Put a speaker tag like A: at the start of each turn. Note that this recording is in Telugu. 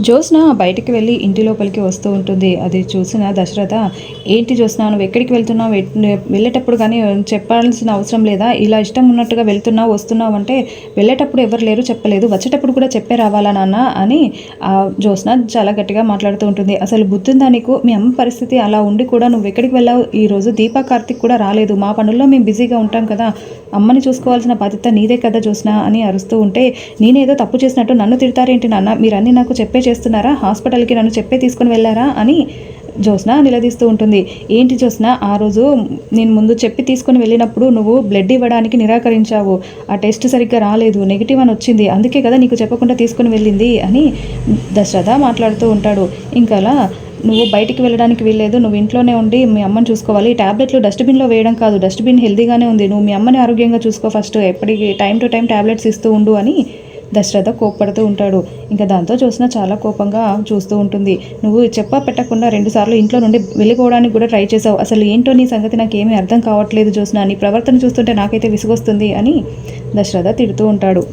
A: జ్యోత్స్న బయటికి వెళ్ళి ఇంటి లోపలికి వస్తూ ఉంటుంది. అది చూసిన దశరథ, ఏంటి జ్యోత్స్న, నువ్వు ఎక్కడికి వెళ్తున్నావు? వెళ్ళేటప్పుడు కానీ చెప్పాల్సిన అవసరం లేదా? ఇలా ఇష్టం ఉన్నట్టుగా వెళ్తున్నావు వస్తున్నావు అంటే వెళ్ళేటప్పుడు ఎవరు లేరు చెప్పలేదు, వచ్చేటప్పుడు కూడా చెప్పే రావాలా నాన్న అని జ్యోత్స్న చాలా గట్టిగా మాట్లాడుతూ ఉంటుంది. అసలు బుద్ధుందా నీకు? మీ అమ్మ పరిస్థితి అలా ఉండి కూడా నువ్వు ఎక్కడికి వెళ్ళావు? ఈరోజు దీపా కార్తిక్ కూడా రాలేదు, మా పనుల్లో మేము బిజీగా ఉంటాం కదా, అమ్మని చూసుకోవాల్సిన బాధ్యత నీదే కదా జ్యోత్స్న అని అరుస్తూ ఉంటే, నేనేదో తప్పు చేసినట్టు నన్ను తిడతారేంటి నాన్న? మీరన్నీ నాకు చెప్పే చేస్తున్నారా? హాస్పిటల్కి నన్ను చెప్పే తీసుకుని వెళ్ళారా అని జ్యోత్స్న నిలదీస్తూ ఉంటుంది. ఏంటి జ్యోత్స్న, ఆ రోజు నేను ముందు చెప్పి తీసుకుని వెళ్ళినప్పుడు నువ్వు బ్లడ్ ఇవ్వడానికి నిరాకరించావు, ఆ టెస్ట్ సరిగ్గా రాలేదు, నెగిటివ్ అని వచ్చింది, అందుకే కదా నీకు చెప్పకుండా తీసుకుని వెళ్ళింది అని దశరథ మాట్లాడుతూ ఉంటాడు. ఇంకా అలా నువ్వు బయటికి వెళ్ళడానికి వీల్లేదు, నువ్వు ఇంట్లోనే ఉండి మీ అమ్మని చూసుకోవాలి, ట్యాబ్లెట్లు డస్ట్బిన్లో వేయడం కాదు, డస్ట్బిన్ హెల్తీగానే ఉంది, నువ్వు మీ అమ్మని ఆరోగ్యంగా చూసుకో, ఫస్ట్ ఎప్పటికీ టైం టు టైం ట్యాబ్లెట్స్ ఇస్తూ ఉండు అని దశరథ కోప్పడుతూ ఉంటాడు. ఇంకా దాంతో జ్యోత్స్న చాలా కోపంగా చూస్తూ ఉంటుంది. నువ్వు చెప్పా పెట్టకుండా 2 సార్లు ఇంట్లో నుండి వెళ్ళిపోవడానికి కూడా ట్రై చేసావు, అసలు ఏంటో నీ సంగతి నాకేమీ అర్థం కావట్లేదు జ్యోత్స్న, నీ ప్రవర్తన చూస్తుంటే నాకైతే విసుగొస్తుంది అని దశరథ తిడుతూ ఉంటాడు.